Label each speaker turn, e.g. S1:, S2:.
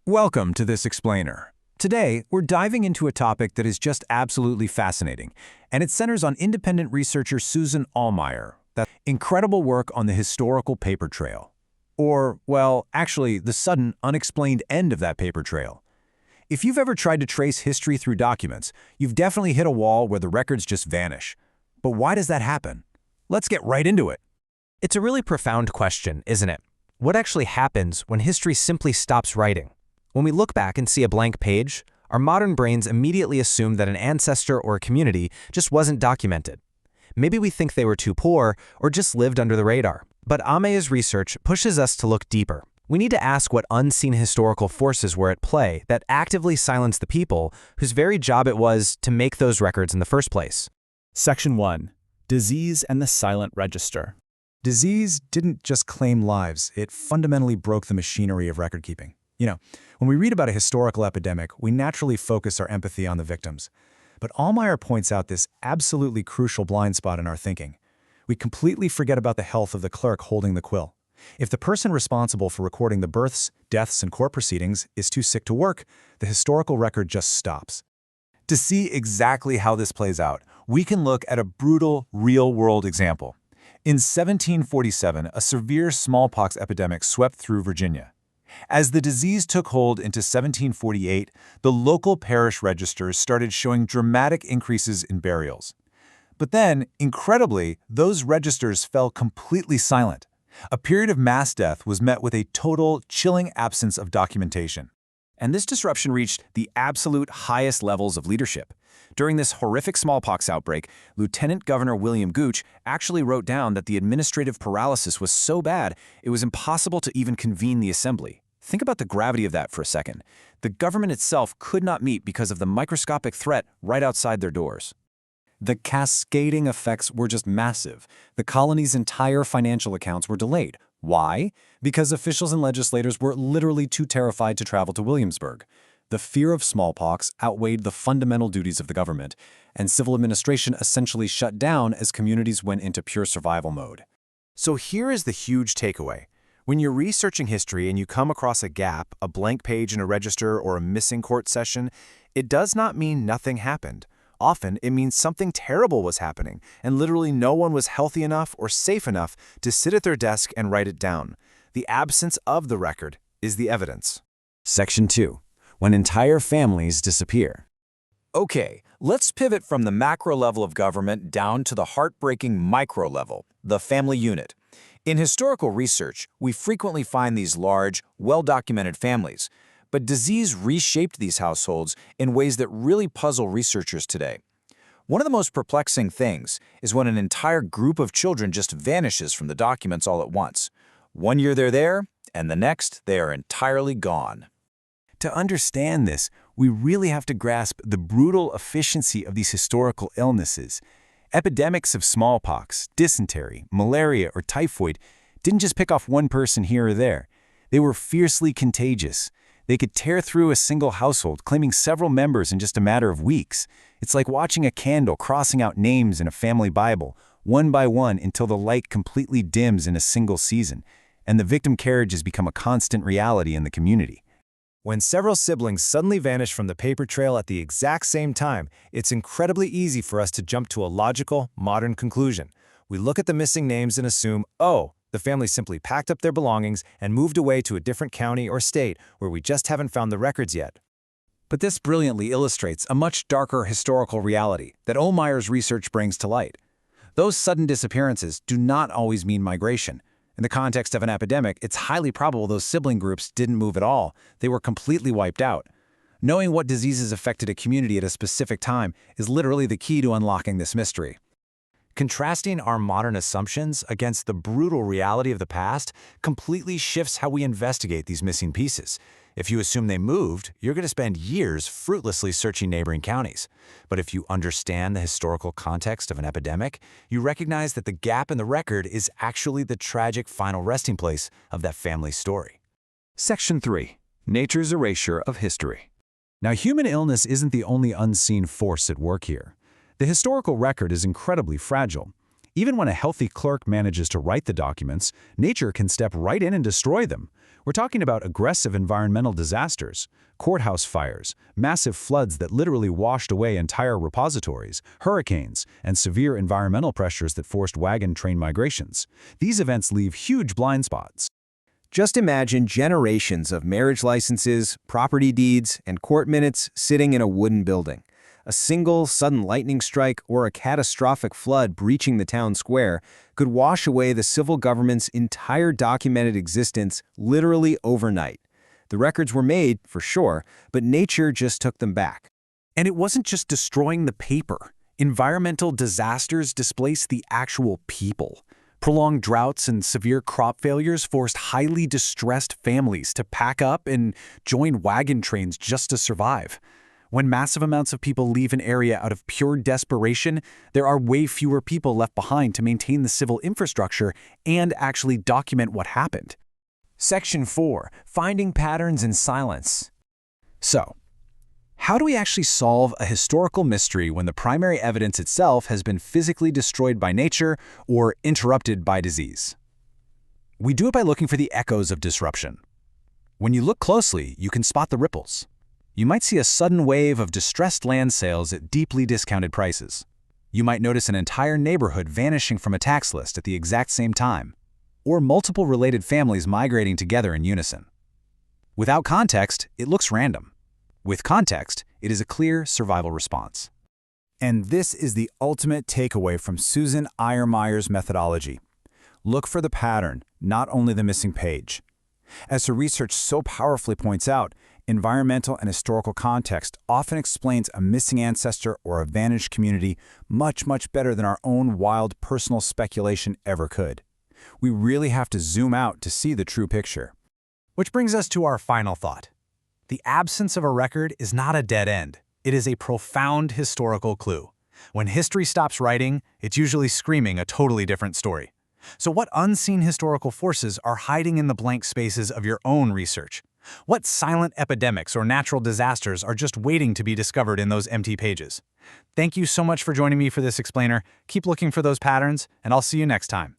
S1: Welcome to this explainer. Today, we're diving into a topic that is just absolutely fascinating, and it centers on independent researcher Susan Aumaier, that incredible work on the historical paper trail. Or, well, actually, the sudden, unexplained end of that paper trail. If you've ever tried to trace history through documents, you've definitely hit a wall where the records just vanish. But why does that happen? Let's get right into it.
S2: It's a really profound question, isn't it? What actually happens when history simply stops writing? When we look back and see a blank page, our modern brains immediately assume that an ancestor or a community just wasn't documented. Maybe we think they were too poor or just lived under the radar. But Aumaier's research pushes us to look deeper. We need to ask what unseen historical forces were at play that actively silenced the people whose very job it was to make those records in the first place.
S3: Section 1. Disease and the Silent Register.
S1: Disease didn't just claim lives, it fundamentally broke the machinery of record-keeping. When we read about a historical epidemic, we naturally focus our empathy on the victims. But Aumaier points out this absolutely crucial blind spot in our thinking. We completely forget about the health of the clerk holding the quill. If the person responsible for recording the births, deaths, and court proceedings is too sick to work, the historical record just stops. To see exactly how this plays out, we can look at a brutal, real-world example. In 1747, a severe smallpox epidemic swept through Virginia. As the disease took hold into 1748, the local parish registers started showing dramatic increases in burials. But then, incredibly, those registers fell completely silent. A period of mass death was met with a total, chilling absence of documentation. And this disruption reached the absolute highest levels of leadership. During this horrific smallpox outbreak, Lieutenant Governor William Gooch actually wrote down that the administrative paralysis was so bad it was impossible to even convene the assembly. Think about the gravity of that for a second. The government itself could not meet because of the microscopic threat right outside their doors. The cascading effects were just massive. The colony's entire financial accounts were delayed. Why? Because officials and legislators were literally too terrified to travel to Williamsburg. The fear of smallpox outweighed the fundamental duties of the government, and civil administration essentially shut down as communities went into pure survival mode. So here is the huge takeaway. When you're researching history and you come across a gap, a blank page in a register, or a missing court session, it does not mean nothing happened. Often, it means something terrible was happening, and literally no one was healthy enough or safe enough to sit at their desk and write it down. The absence of the record is the evidence. Section 2. When entire families disappear. Okay, let's pivot from the macro level of government down to the heartbreaking micro level, the family unit. In historical research, we frequently find these large, well-documented families. But disease reshaped these households in ways that really puzzle researchers today. One of the most perplexing things is when an entire group of children just vanishes from the documents all at once. One year they're there, and the next they are entirely gone. To understand this, we really have to grasp the brutal efficiency of these historical illnesses. Epidemics of smallpox, dysentery, malaria, or typhoid didn't just pick off one person here or there. They were fiercely contagious. They could tear through a single household, claiming several members in just a matter of weeks. It's like watching a candle crossing out names in a family Bible, one by one until the light completely dims in a single season, and the victim carriage has become a constant reality in the community. When several siblings suddenly vanish from the paper trail at the exact same time, it's incredibly easy for us to jump to a logical, modern conclusion. We look at the missing names and assume, oh, the family simply packed up their belongings and moved away to a different county or state where we just haven't found the records yet. But this brilliantly illustrates a much darker historical reality that Aumaier's research brings to light. Those sudden disappearances do not always mean migration. In the context of an epidemic, it's highly probable those sibling groups didn't move at all. They were completely wiped out. Knowing what diseases affected a community at a specific time is literally the key to unlocking this mystery. Contrasting our modern assumptions against the brutal reality of the past completely shifts how we investigate these missing pieces. If you assume they moved, you're going to spend years fruitlessly searching neighboring counties. But if you understand the historical context of an epidemic, you recognize that the gap in the record is actually the tragic final resting place of that family's story. Section 3. Nature's Erasure of History. Now, human illness isn't the only unseen force at work here. The historical record is incredibly fragile. Even when a healthy clerk manages to write the documents, nature can step right in and destroy them.
S3: We're talking about aggressive environmental disasters, courthouse fires, massive floods that literally washed away entire repositories, hurricanes, and severe environmental pressures that forced wagon train migrations. These events leave huge blind spots.
S4: Just imagine generations of marriage licenses, property deeds, and court minutes sitting in a wooden building. A single sudden lightning strike or a catastrophic flood breaching the town square could wash away the civil government's entire documented existence literally overnight. The records were made, for sure, but nature just took them back.
S2: And it wasn't just destroying the paper. Environmental disasters displaced the actual people. Prolonged droughts and severe crop failures forced highly distressed families to pack up and join wagon trains just to survive. When massive amounts of people leave an area out of pure desperation, there are way fewer people left behind to maintain the civil infrastructure and actually document what happened. Section 4. Finding patterns in silence. So, how do we actually solve a historical mystery when the primary evidence itself has been physically destroyed by nature or interrupted by disease? We do it by looking for the echoes of disruption. When you look closely, you can spot the ripples. You might see a sudden wave of distressed land sales at deeply discounted prices. You might notice an entire neighborhood vanishing from a tax list at the exact same time, or multiple related families migrating together in unison. Without context, it looks random. With context, it is a clear survival response.
S1: And this is the ultimate takeaway from Susan Aumaier's methodology. Look for the pattern, not only the missing page. As her research so powerfully points out, environmental and historical context often explains a missing ancestor or a vanished community much, much better than our own wild personal speculation ever could. We really have to zoom out to see the true picture.
S2: Which brings us to our final thought. The absence of a record is not a dead end. It is a profound historical clue. When history stops writing, it's usually screaming a totally different story. So what unseen historical forces are hiding in the blank spaces of your own research? What silent epidemics or natural disasters are just waiting to be discovered in those empty pages? Thank you so much for joining me for this explainer. Keep looking for those patterns, and I'll see you next time.